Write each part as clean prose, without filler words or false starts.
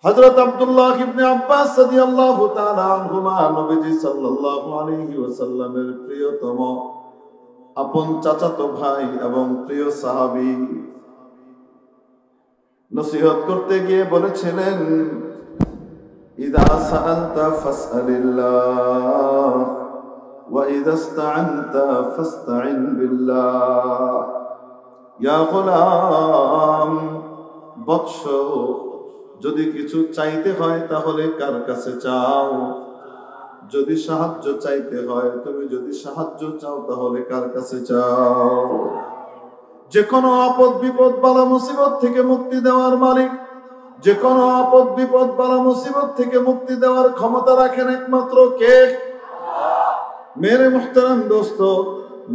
হযরত আব্দুল্লাহ ইবনে আব্বাস রাদিয়াল্লাহু তাআলা আনহুমা নবীজি সাল্লাল্লাহু আলাইহি ওয়াসাল্লামের প্রিয়তম আপন চাচাতো ভাই এবং প্রিয় সাহাবী নসিহত করতে গিয়ে বলেছিলেন, ইযা সাআলতা ফাসআলিল্লাহ ওয়া ইযা ইসতাআনতা ফাসতাইন বিল্লাহ। ইয়া গোলাম, বৎস, যদি কিছু চাইতে হয় তাহলে কার কাছে চাও? যদি সাহায্য চাইতে হয়, তুমি যদি সাহায্য চাও তাহলে কার কাছে চাও? যে কোনো আপদ বিপদ বালা মুসিবত থেকে মুক্তি দেওয়ার মালিক, যে কোনো আপদ বিপদ বালা মুসিবত থেকে মুক্তি দেওয়ার ক্ষমতা রাখেন একমাত্র কে? মেরে মুহতারাম দোস্ত,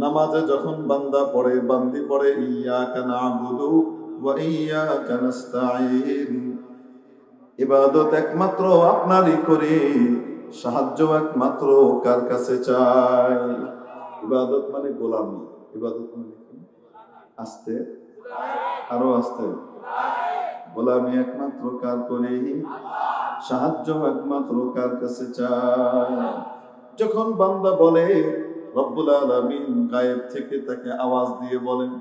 নামাজে যখন বান্দা পড়ে, বান্দি পড়ে ইয়াকা না'বুদু ওয়া ইয়াকা নাস্তাঈন, ইবাদত একমাত্র আপনারই করি, সাহায্য একমাত্র কার কাছে চাই? ইবাদত মানে গোলামি। ইবাদত মানে কি? আস্তে, আরো আস্তে। গোলামি একমাত্র কার করি, সাহায্য একমাত্র কার কাছে চাই? যখন বান্দা বলে, রব্বুল আলামিন গায়েব থেকে তাকে আওয়াজ দিয়ে বলেন।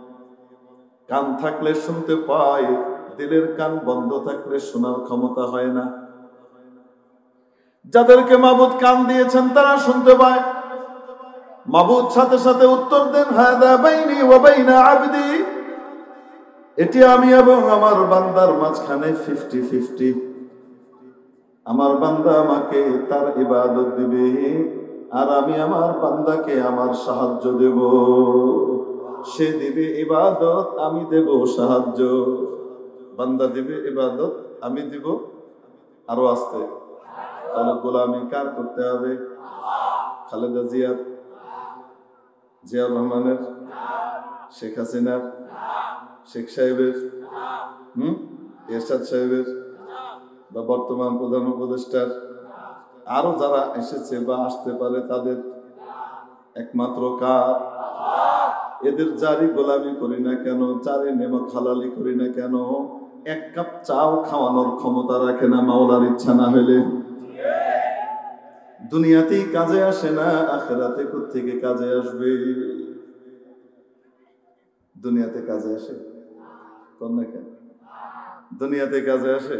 কান থাকলে শুনতে পায়, দিলের কান বন্ধ থাকলে শোনার ক্ষমতা হয় না। যাদেরকে মাবুদ কান দিয়েছেন তারা শুনতে পায়। মাবুদ সাথে সাথে উত্তর দেন, হাযা বাইনি ওয়া বাইনা আবদি, এটি আমি এবং আমার বান্দার মাঝখানে 50-50। আমার বান্দা আমাকে তার ইবাদত দিবে, আর আমি আমার বান্দাকে আমার সাহায্য দেব। সে দিবে ইবাদত, আমি দেব সাহায্য। বান্দা দিবে ইবাদত, আমি দিব। আরো আসতে। তাহলে গোলামি কার করতে হবে? খালেদা জিয়ার, জিয়াউর রহমানের, শেখ হাসিনার, শেখ সাহেবের, এরশাদ সাহেবের, বা বর্তমান প্রধান উপদেষ্টার, আরো যারা এসেছে বা আসতে পারে তাদের? একমাত্র কার? এদের যারই গোলামি করি না কেন, যারই নেমক হালালি করি না কেন, এক কাপ চাও খাওয়ানোর ক্ষমতা রাখে না মাওলার ইচ্ছা না হইলে। দুনিয়াতেই কাজে আসে না, আখিরাতে কোত্থেকে কাজে আসবে? দুনিয়াতে কাজে আসে কোন না কেন? দুনিয়াতে কাজে আসে?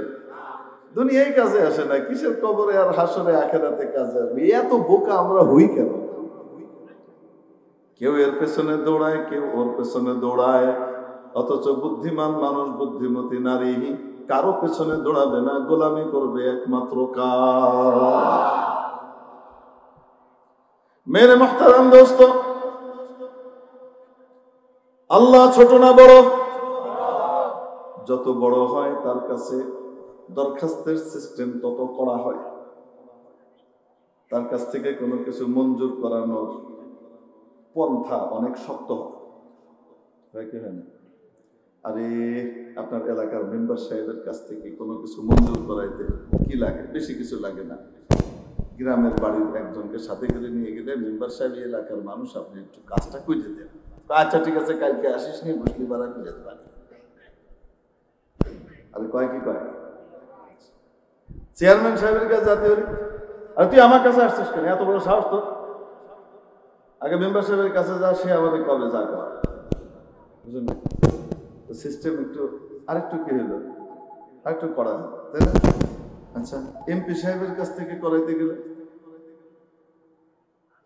দুনিয়ায় কাজে আসে না, কিসের কবরে আর হাসরে আখিরাতে কাজে আসবে? এত বোকা আমরা হই কেন? কেউ এর পেছনে দৌড়ায়, কেউ ওর পেছনে দৌড়ায়, অথচ বুদ্ধিমান মানুষ, বুদ্ধিমতী নারী কারো পেছনে দৌড়াবে না, গোলামি করবে একমাত্র কার? মেরে মুহতারাম দোস্ত, আল্লাহ ছোট না বড়? যত বড় হয় তার কাছে দরখাস্তের সিস্টেম তত করা হয়। তার কাছ থেকে কোনো কিছু মঞ্জুর করানোর পন্থা অনেক শক্ত হয় কি হয় না? আরে আপনার এলাকার মেম্বার সাহেবের কাছ থেকে কোনো কিছু মঞ্জুর করাইতে কি লাগে? বেশি কিছু লাগে না। গ্রামের বাড়ির একজনকে সাথে করে নিয়ে গেলে, মেম্বার সাহেব এলাকার মানুষ, আপনি একটু কাজটা করে দেন। আচ্ছা ঠিক আছে, কালকে আসিস নি, বসলি বাড়া করে যেতে পারি। আরে কয় কি কয়? চেয়ারম্যান সাহেবের কাছে যাতে হলে, আর তুই আমার কাছে আসছিস কেন? এত বড় সাহস তো? আগে মেম্বার সাহেবের কাছে যা, সে আমাদের কবে যা কর। বুঝলেন? সিস্টেম একটু আরেকটু কি হলো, আরেকটু করা, তাই না? আচ্ছা, এমপি সাহেবের কাছ থেকে করাইতে গেলে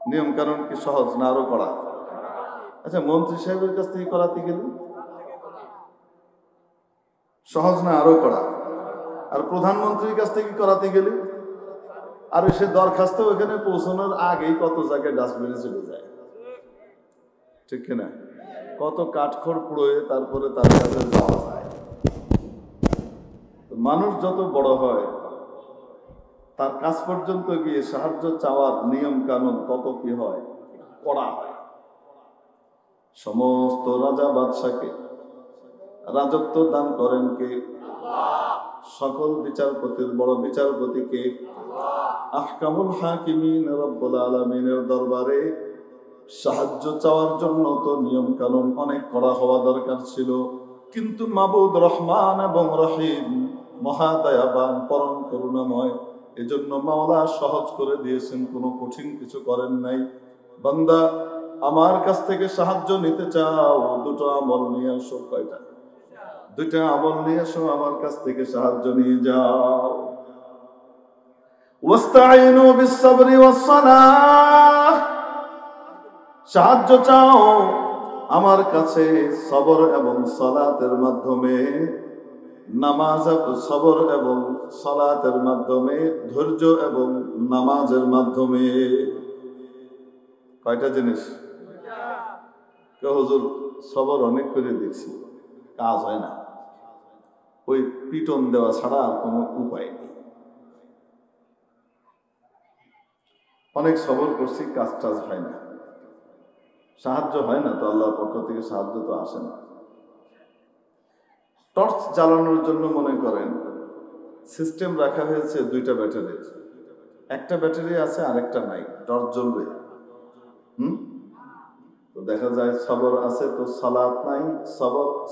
নিয়ম কানুন কি সহজ না আরো করা? আচ্ছা, মন্ত্রী সাহেবের কাছ থেকে করাতে গেলে সহজ না আরো করা? আর প্রধানমন্ত্রীর কাছ থেকে করাতে গেলে, আর সে দরখাস্ত ওখানে পৌঁছানোর আগেই কত জায়গায় ডাস্টবিনে চলে যায়, ঠিক কিনা? কত কাঠখড় পুড়োয় তারপরে তার কাছে যাওয়া যায়। মানুষ যত বড় হয়, তার কাজ পর্যন্ত গিয়ে সাহায্য চাওয়ার নিয়ম কানুন তত কি হয়? কড়া হয়। সমস্ত রাজা বাদশাকে রাজত্ব দান করেন কে? সকল বিচারপতির বড় বিচারপতি কে? আহকামুল হাকিমিন রব্বুল আলামিনের দরবারে সাহায্য চাওয়ার জন্য তো নিয়ম কানুন অনেক কড়া হওয়া দরকার ছিল, কিন্তু মাবুদ রহমান এবং রহিম মহাদয়াবান, পরম করুণাময়। এজন্য মাওলা সহজ করে দিয়েছেন, কোনো কঠিন কিছু করেন নাই। বান্দা আমার কাছ থেকে সাহায্য নিতে চাও, দুটো আমল নিয়ে আসো। কয়টা? দুইটা আমল নিয়ে আসো, আমার কাছ থেকে সাহায্য নিয়ে যাও। ওয়াস্তাইনু বিস-সাবরি ওয়াস-সালাহ, সাহায্য চাও আমার কাছে সবর এবং সালাতের মাধ্যমে, নামাজ, সবর এবং সালাতের মাধ্যমে, ধৈর্য এবং নামাজের মাধ্যমে। কয়টা জিনিস? হুজুর সবর অনেক করে দেখছি, কাজ হয় না, ওই পিটন দেওয়া ছাড়া আর কোনো উপায় নেই। অনেক সবর করছি, কাজ টাজ হয় না, সাহায্য হয় না, তো আল্লাহর পক্ষ থেকে সাহায্য তো আসে না। টর্চ জ্বালানোর জন্য মনে করেন সিস্টেম রাখা হয়েছে দুইটা ব্যাটারির, একটা ব্যাটারি আছে আরেকটা নাই, টর্চ জ্বলবে। তো দেখা যায় সবর আছে তো সালাত নাই,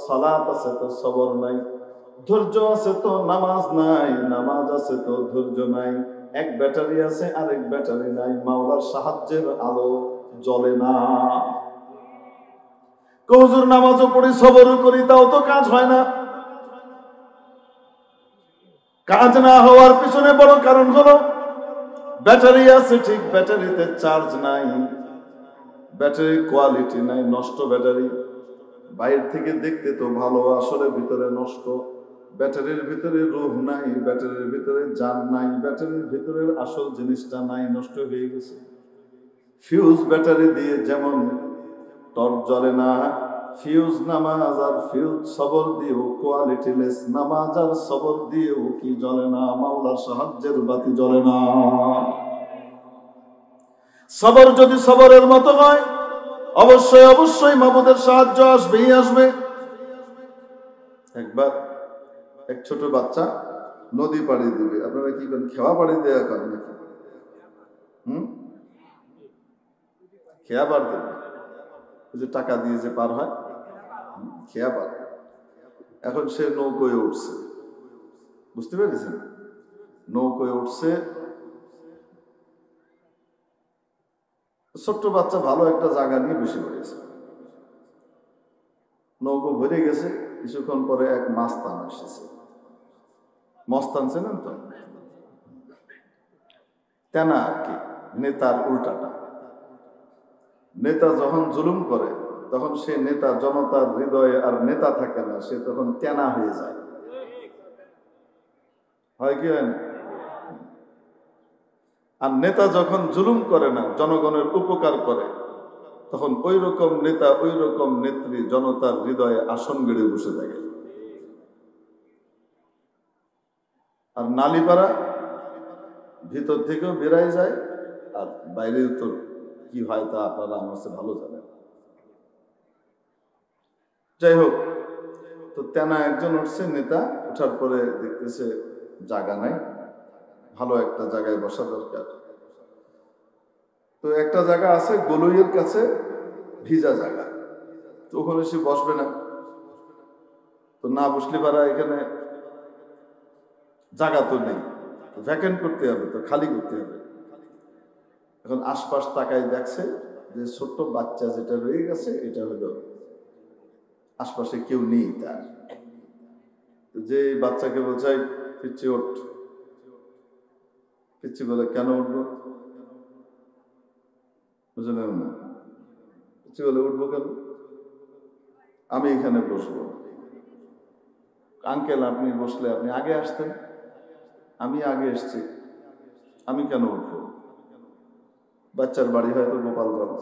সালাত আছে তো সবর নাই, ধৈর্য আছে তো নামাজ নাই, নামাজ আছে তো ধৈর্য নাই। এক ব্যাটারি আছে আরেক ব্যাটারি নাই, মাওলার সাহায্যের আলো জ্বলে না। হুজুর নামাজও পড়ি, সবরও করি, তাও তো কাজ হয় না। কাজ না হওয়ার পিছনে বড় কারণ হলো ব্যাটারি আছে ঠিক, ব্যাটারিতে চার্জ নাই, ব্যাটারির কোয়ালিটি নাই, নষ্ট ব্যাটারি। বাইরে থেকে দেখতে তো ভালো, আসলে ভিতরে নষ্ট। ব্যাটারির ভিতরে রূহ নাই, ব্যাটারির ভিতরে জান নাই, ব্যাটারির ভিতরের আসল জিনিসটা নাই, নষ্ট হয়ে গেছে। ফিউজ ব্যাটারি দিয়ে যেমন টর্চ জ্বলে না, ফিউজ নামাজ আর ফিউজ সবর দিয়েও কোয়ালিটিলেস, নামাজ আর সবর দিয়েও কি জ্বলে না? মাওলার সাহায্যের বাতি জ্বলে না। সবর যদি সবরের মতো হয়, অবশ্যই অবশ্যই মাবুদের সাহায্য আসবেই আসবে। একবার এক ছোট বাচ্চা নদী পাড়ি দিবে, আপনারা কি করেন? খেওয়া পাড়ি দেওয়া করেন নাকি? খেয়া পার দেবে, যে টাকা দিয়ে যে পার হয়, খেয়া পার। এখন সে নৌকোয় উঠছে, বুঝতে পেরেছেন? নৌকোয় উঠছে, ছোট্ট বাচ্চা ভালো একটা জায়গা নিয়ে বসে পড়েছে। নৌকো ভরে গেছে, কিছুক্ষণ পরে এক মাস্তান এসেছে। মস্তান চেনেন তো? তেনা আর কি, নেতার উল্টাটা। নেতা যখন জুলুম করে তখন সে নেতা জনতার হৃদয়ে আর নেতা থাকে না, সে তখন তেনা হয়ে যায়। হয় কি হয় না? আর নেতা যখন জুলুম করে না, জনগণের উপকার করে, তখন ওই রকম নেতা, ওই রকম নেত্রী জনতার হৃদয়ে আসন গেড়ে বসে থাকে। আর নালিপাড়া ভিতর থেকেও বেরাই যায়, আর বাইরেও তো কি হয় তা আপনারা আমার কাছে ভালো জানেন। যাই হোক, তো তেনা একজন উঠছে, নেতা ওঠার পরে দেখতেছে জায়গা নাই, ভালো একটা জায়গায় বসা দরকার। তো একটা জায়গা আছে গলুইয়ের কাছে, ভিজা জায়গা, তো ওখানে সে বসবে না। তো না বসলে পারা, এখানে জায়গা তো নেই, ভ্যাকেন্ট করতে হবে, তো খালি করতে হবে। এখন আশপাশ তাকায় দেখছে যে ছোট্ট বাচ্চা যেটা রয়ে গেছে, এটা হলো আশপাশে কেউ নেই তার। যে বাচ্চাকে বোঝায় পিচ্ছি ওঠ, পিচ্ছি বলে কেন উঠবো? বুঝলেন না? পিচ্ছি বলে উঠবো কেন? আমি এখানে বসবো। আঙ্কেল আপনি বসলে আপনি আগে আসতেন, আমি আগে এসছি, আমি কেন উঠবো? বাচ্চার বাড়ি হয়তো গোপালগঞ্জ,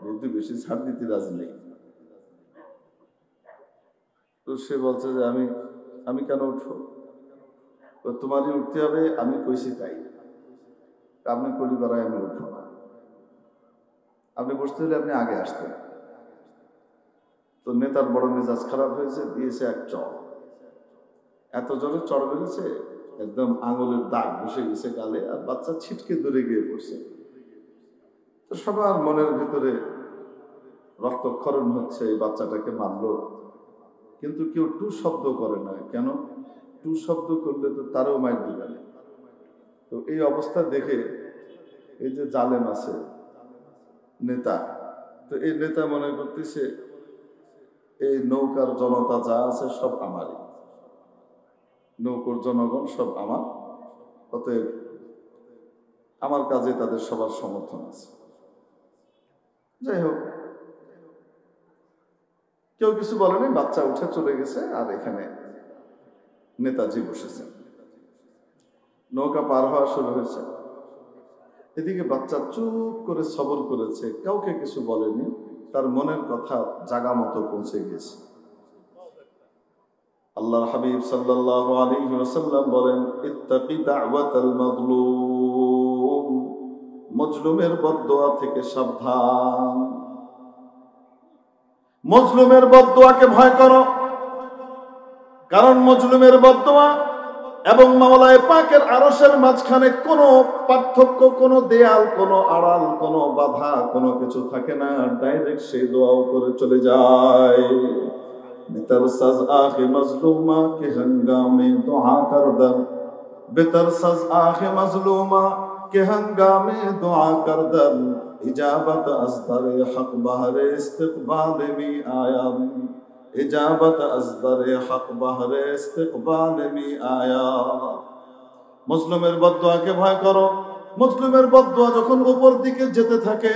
বুদ্ধি বেশি ছাড় দিতে রাজি নেই। তো সে বলছে যে আমি কেন উঠবো? তোমারই উঠতে হবে, আমি কইছি তাই, আপনি কলি পাড়ায় আমি উঠবো না। আপনি বসতে হলে আপনি আগে আসতেন। তো নেতার বড় মেজাজ খারাপ হয়েছে, দিয়েছে এক চড়। এত জোরে চড় বেড়েছে, একদম আঙুলের দাগ বসে গেছে গালে, আর বাচ্চা ছিটকে দূরে গিয়ে পড়ছে। তো সবার মনের ভিতরে রক্তক্ষরণ হচ্ছে, এই বাচ্চাটাকে মারলো, কিন্তু কেউ টু শব্দ করে না। কেন? টু শব্দ করলে তো তারও মাইর দিবে না। তো এই অবস্থা দেখে এই যে জালেম আছে নেতা, তো এই নেতা মনে করতেছে এই নৌকার জনতা যা আছে সব আমারই, নৌকার জনগণ সব আমার, অতএব আমার কাজে তাদের সবার সমর্থন আছে। যাই হোক, কেউ কিছু বলেনি, বাচ্চা উঠে চলে গেছে, আর এখানে নেতাজি বসেছেন। নৌকা পার হওয়া শুরু হয়েছে। এদিকে বাচ্চা চুপ করে সবর করেছে, কাউকে কিছু বলেনি, তার মনের কথা জাগা মতো পৌঁছে গেছে। আল্লাহর হাবিব সাল্লাল্লাহু আলাইহি ওয়াসাল্লাম বলেন, ইত্তাকি দাওয়াতাল মাজলুম, মজলুমের বদদোয়া থেকে সাবধান। মজলুমের বদদোয়াকে ভয় করো, কারণ মজলুমের বদদোয়া এবং মাওলায়ে পাকের আরশের মাঝখানে কোনো পার্থক্য, কোনো দেয়াল, কোনো আড়াল, কোনো বাধা, কোনো কিছু থাকে না, ডাইরেক্ট সেই দোয়াও করে চলে যায়। বেতরসাজ আখে মজলুমা কে হঙ্গামে দোয়া কর দর, বেতরসাজ আখে মজলুমা কে হঙ্গামে দোয়া কর দর, ইজাবত আসদরে হক বহরে ইস্তিকবাল মি আয়া, ইজাবত আসদরে হক বহরে ইস্তিকবাল মি আয়া। মুসলিমের বদদোয়াকে ভয় করো। মুসলিমের বদদোয়া যখন উপর দিকে যেতে থাকে,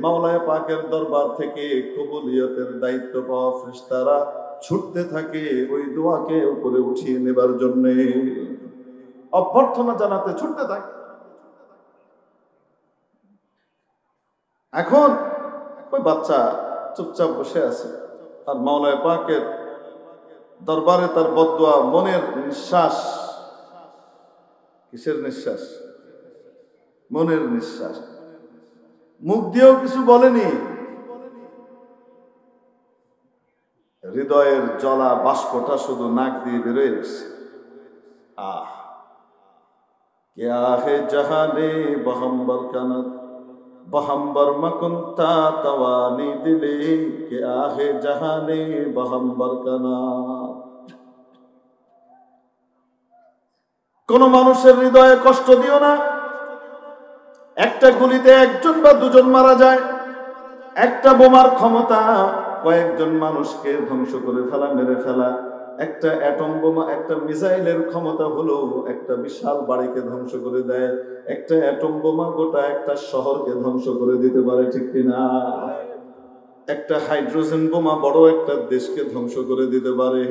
মাওলায়ে পাকের দরবার থেকে কবুলিয়তের দায়িত্ব পাওয়া ফেরেশতারা ছুটতে থাকে ওই দোয়াকে উপরে উঠিয়ে নেবার জন্য, অভ্যর্থনা জানাতে ছুটতে থাকে। এখন ওই বাচ্চা চুপচাপ বসে আছে, আর মাওলায়ে পাকের দরবারে তার বদদোয়া, মনের নিঃশ্বাস। কিসের নিঃশ্বাস? মনের নিঃশ্বাস। মুখ দিয়েও কিছু বলেনি, হৃদয়ের জ্বলা বাষ্পটা শুধু নাক দিয়ে বেরোয় এসছে। আহ ক্যা হে জাহানে বহম্বর কানাত, বহম্বর মকুন্তা তওয়ানি দিলে, ক্যা হে জাহানে বহম্বর কানাত। কোন মানুষের হৃদয়ে কষ্ট দিও না। একটা গুলিতে একজন বা দুজন মারা যায়। একটা বোমার ক্ষমতা কয়েকজন মানুষকে ধ্বংস করে ফেলা, মেরে ফেলা। একটা অ্যাটম বোমা, একটা মিসাইলের ক্ষমতা হলো একটা বিশাল বাড়িকে ধ্বংস করে দেয়। একটা অ্যাটম বোমা গোটা একটা শহরকে ধ্বংস করে দিতে পারে, ঠিক কিনা? একটা হাইড্রোজেন বোমা বড় একটা দেশকে ধ্বংস করে দিতে পারে।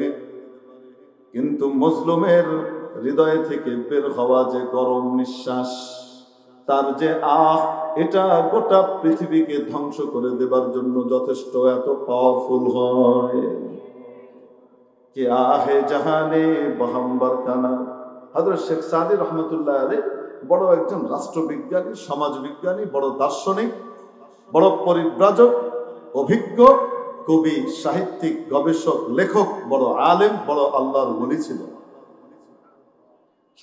কিন্তু মজলুমের হৃদয় থেকে বের হওয়া যে গরম নিঃশ্বাস, তার যে এটা গোটা পৃথিবীকে ধ্বংস করে দেবার জন্য যথেষ্ট, এত পাওয়ারফুল হয়। কে আহে জাহানে বহম্বর কানা। হযরত শেখ সাদী রহমতুল্লাহ আলাইহি বড় একজন রাষ্ট্রবিজ্ঞানী, সমাজবিজ্ঞানী, বড় দার্শনিক, বড় পরিব্রাজক, অভিজ্ঞ কবি, সাহিত্যিক, গবেষক, লেখক, বড় আলেম, বড় আল্লাহর ওলি ছিল।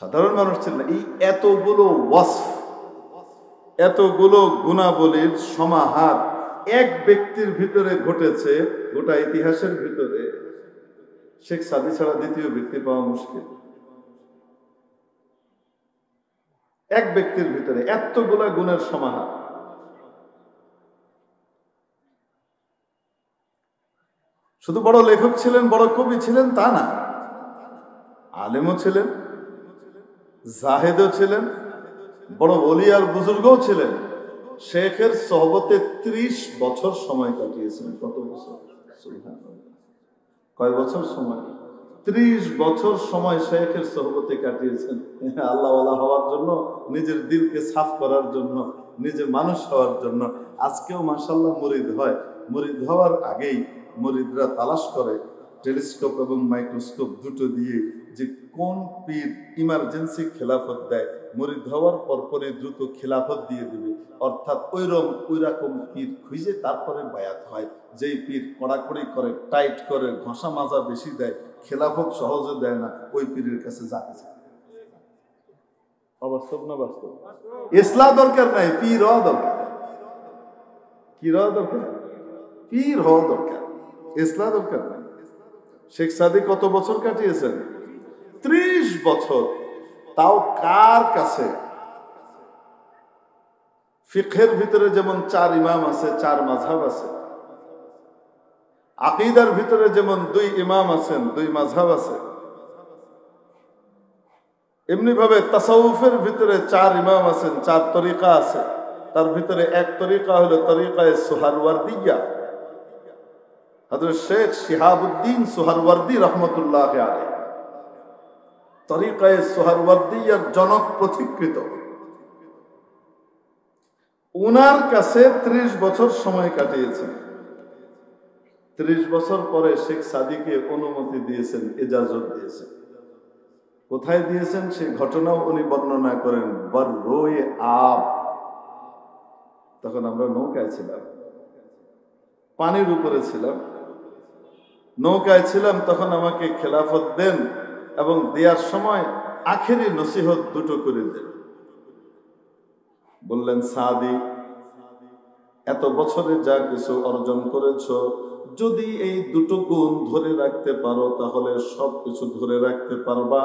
সাধারণ মানুষ ছিল না। এই এতগুলো ওয়াসফ, এতগুলো গুণাবলীর সমাহার এক ব্যক্তির ভিতরে ঘটেছে, গোটা ইতিহাসের ভিতরে শেখ সাদী ছাড়া দ্বিতীয় ব্যক্তি পাওয়া মুশকিল। এক ব্যক্তির ভিতরে এতগুলা গুণের সমাহার। শুধু বড় লেখক ছিলেন, বড় কবি ছিলেন তা না, আলেমও ছিলেন, জাহেদও ছিলেন, বড় ওলি আর বুজুর্গও ছিলেন। শেখের সোহবতে 30 বছর সময় কাটিয়েছেন। কত বছর? কয় বছর সময়? 30 বছর সময় শেখের সোহবতে কাটিয়েছেন আল্লাহওয়ালা হওয়ার জন্য, নিজের দিলকে সাফ করার জন্য, নিজে মানুষ হওয়ার জন্য। আজকেও মাশাআল্লাহ মুরিদ হয়। মুরিদ হওয়ার আগেই মুরিদরা তালাশ করে টেলিস্কোপ এবং মাইক্রোস্কোপ দুটো দিয়ে যে কোন পীর ইমার্জেন্সি খেলাফত দেয়, মুরিদ হওয়ার পরপরই দ্রুত খেলাফত দিয়ে দিবে। অর্থাৎ ওইরকম পীর খুঁজে তারপরে বায়াত হয়। যেই পীর কড়াকড়ি করে, টাইট করে, ঘষা মাজা বেশি দেয়, খেলাফত সহজে দেয় না, ওই পীরের কাছে যাতে চায়। অবাস্তব না বাস্তব? ইসলাম দরকার নাই, পীর হওয়া দরকার। কি হওয়া দরকার? পীর হওয়া দরকার, ইসলাম দরকার নাই। শেখ সাদী কত বছর কাটিয়েছেন? 30 বছর, তাও কার কাছে? ফিকহের ভিতরে যেমন 4 ইমাম আছে, 4 মাযহাব আছে, আকীদার ভিতরে যেমন 2 ইমাম আছেন, 2 মাযহাব আছে, এমনি ভাবে তাসাউফের ভিতরে 4 ইমাম আছেন, 4 তরিকা আছে। তার ভিতরে এক তরিকা হলো তরিকায়ে সুহারওয়ার্দিয়া। হযরত শেখ শিহাবুদ্দিন সুহারওয়ার্দী রাহমাতুল্লাহি আলাইহি তরিকায়ে সুহারওয়ার্দিয়ার জনক প্রতিকৃত। উনার কাছে 30 বছর সময় কাটিয়েছেন। 30 বছর পরে শেখ সাদিকে অনুমতি দিয়েছেন, ইজাজত দিয়েছেন। কোথায় দিয়েছেন সেই ঘটনাও উনি বর্ণনা করেন। বররোয়ে আব, তখন আমরা নৌকায় ছিলাম, পানির উপরে ছিলাম, নৌকায় ছিলাম। তখন আমাকে খেলাফত দেন এবং দেওয়ার সময় আখেরি নসিহত 2টো করে দেন। বললেন, সাদি, এত বছরে যা কিছু অর্জন করেছো, যদি এই 2টো গুণ ধরে রাখতে পারো তাহলে সবকিছু ধরে রাখতে পারবা।